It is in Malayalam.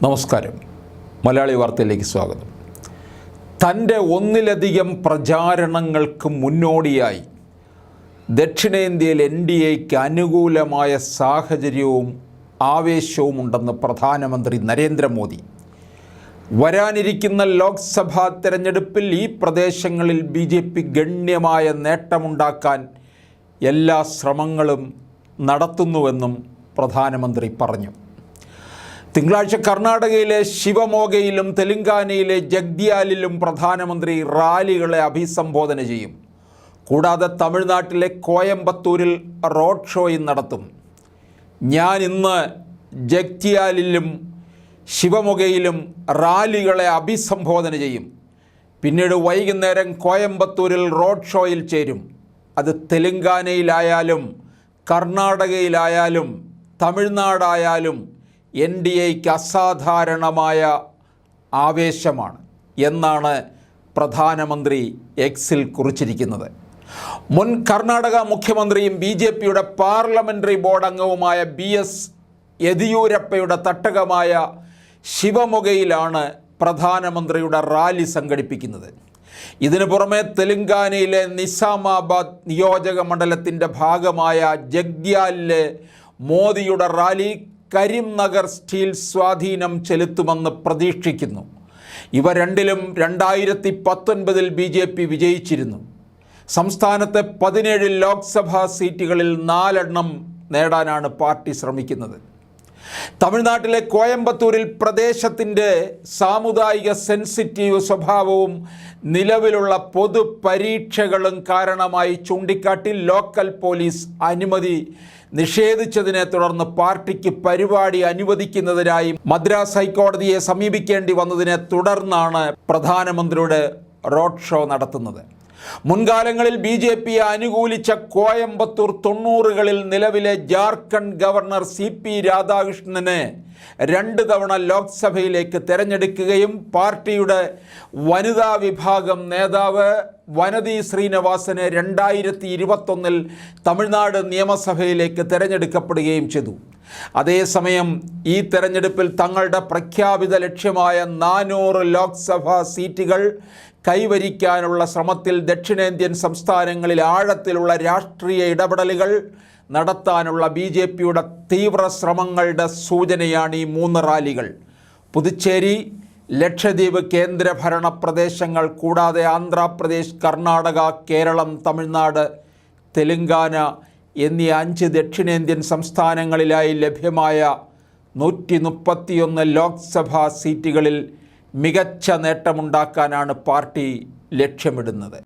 നമസ്കാരം. മലയാളി വാർത്തയിലേക്ക് സ്വാഗതം. തൻ്റെ ഒന്നിലധികം പ്രചാരണങ്ങൾക്ക് മുന്നോടിയായി ദക്ഷിണേന്ത്യയിൽ NDAയ്ക്ക് അനുകൂലമായ സാഹചര്യവും ആവേശവും ഉണ്ടെന്ന് പ്രധാനമന്ത്രി നരേന്ദ്രമോദി. വരാനിരിക്കുന്ന ലോക്സഭാ തെരഞ്ഞെടുപ്പിൽ ഈ പ്രദേശങ്ങളിൽ BJP ഗണ്യമായ നേട്ടമുണ്ടാക്കാൻ എല്ലാ ശ്രമങ്ങളും നടത്തുന്നുവെന്നും പ്രധാനമന്ത്രി പറഞ്ഞു. തിങ്കളാഴ്ച കർണാടകയിലെ ശിവമോഗയിലും തെലങ്കാനയിലെ ജഗ്തിയാലിലും പ്രധാനമന്ത്രി റാലികളെ അഭിസംബോധന ചെയ്യും. കൂടാതെ തമിഴ്നാട്ടിലെ കോയമ്പത്തൂരിൽ റോഡ് ഷോയും നടത്തും. ഞാൻ ഇന്ന് ജഗ്തിയാലിലും ശിവമോഗയിലും റാലികളെ അഭിസംബോധന ചെയ്യും. പിന്നീട് വൈകുന്നേരം കോയമ്പത്തൂരിൽ റോഡ് ഷോയിൽ ചേരും. അത് തെലങ്കാനയിലായാലും കർണാടകയിലായാലും തമിഴ്നാടായാലും NDAയ്ക്ക് അസാധാരണമായ ആവേശമാണ് എന്നാണ് പ്രധാനമന്ത്രി എക്സിൽ കുറിച്ചിരിക്കുന്നത്. മുൻ കർണാടക മുഖ്യമന്ത്രിയും BJPയുടെ പാർലമെൻ്ററി ബോർഡ് അംഗവുമായ BS യെദിയൂരപ്പയുടെ തട്ടകമായ ശിവമൊഗയിലാണ് പ്രധാനമന്ത്രിയുടെ റാലി സംഘടിപ്പിക്കുന്നത്. ഇതിനു പുറമെ തെലങ്കാനയിലെ നിസാമാബാദ് നിയോജക മണ്ഡലത്തിൻ്റെ ഭാഗമായ ജഗ്തിയാലിലെ മോദിയുടെ റാലി കരിംനഗർ സ്റ്റീൽ സ്വാധീനം ചെലുത്തുമെന്ന് പ്രതീക്ഷിക്കുന്നു. ഇവ രണ്ടിലും 2019 BJP വിജയിച്ചിരുന്നു. സംസ്ഥാനത്തെ 17 ലോക്സഭാ സീറ്റുകളിൽ 4 നേടാനാണ് പാർട്ടി ശ്രമിക്കുന്നത്. തമിഴ്നാട്ടിലെ കോയമ്പത്തൂരിൽ പ്രദേശത്തിൻ്റെ സാമുദായിക സെൻസിറ്റീവ് സ്വഭാവവും നിലവിലുള്ള പൊതുപരീക്ഷകളും കാരണമായി ചൂണ്ടിക്കാട്ടി ലോക്കൽ പോലീസ് അനുമതി നിഷേധിച്ചതിനെ തുടർന്ന് പാർട്ടിക്ക് പരിപാടി അനുവദിക്കുന്നതിനായി മദ്രാസ് ഹൈക്കോടതിയെ സമീപിക്കേണ്ടി വന്നതിനെ തുടർന്നാണ് പ്രധാനമന്ത്രിയുടെ റോഡ് ഷോ നടത്തുന്നത്. മുൻകാലങ്ങളിൽ BJPയെ അനുകൂലിച്ച കോയമ്പത്തൂർ 90കളിൽ നിലവിലെ ജാർഖണ്ഡ് ഗവർണർ CP രാധാകൃഷ്ണനെ 2 തവണ ലോക്സഭയിലേക്ക് തിരഞ്ഞെടുക്കുകയും പാർട്ടിയുടെ വനിതാ വിഭാഗം നേതാവ് വനതി ശ്രീനിവാസനെ 2021 തമിഴ്നാട് നിയമസഭയിലേക്ക് തിരഞ്ഞെടുക്കപ്പെടുകയും ചെയ്തു. അതേസമയം ഈ തെരഞ്ഞെടുപ്പിൽ തങ്ങളുടെ പ്രഖ്യാപിത ലക്ഷ്യമായ 400 ലോക്സഭാ സീറ്റുകൾ കൈവരിക്കാനുള്ള ശ്രമത്തിൽ ദക്ഷിണേന്ത്യൻ സംസ്ഥാനങ്ങളിൽ ആഴത്തിലുള്ള രാഷ്ട്രീയ ഇടപെടലുകൾ നടത്താനുള്ള BJPയുടെ തീവ്ര ശ്രമങ്ങളുടെ സൂചനയാണ് ഈ 3 റാലികൾ. പുതുച്ചേരി, ലക്ഷദ്വീപ് കേന്ദ്രഭരണ പ്രദേശങ്ങൾ കൂടാതെ ആന്ധ്രാപ്രദേശ്, കർണാടക, കേരളം, തമിഴ്നാട്, തെലങ്കാന എന്നീ 5 ദക്ഷിണേന്ത്യൻ സംസ്ഥാനങ്ങളിലായി ലഭ്യമായ 131 ലോക്സഭാ സീറ്റുകളിൽ മികച്ച നേട്ടമുണ്ടാക്കാനാണ് പാർട്ടി ലക്ഷ്യമിടുന്നത്.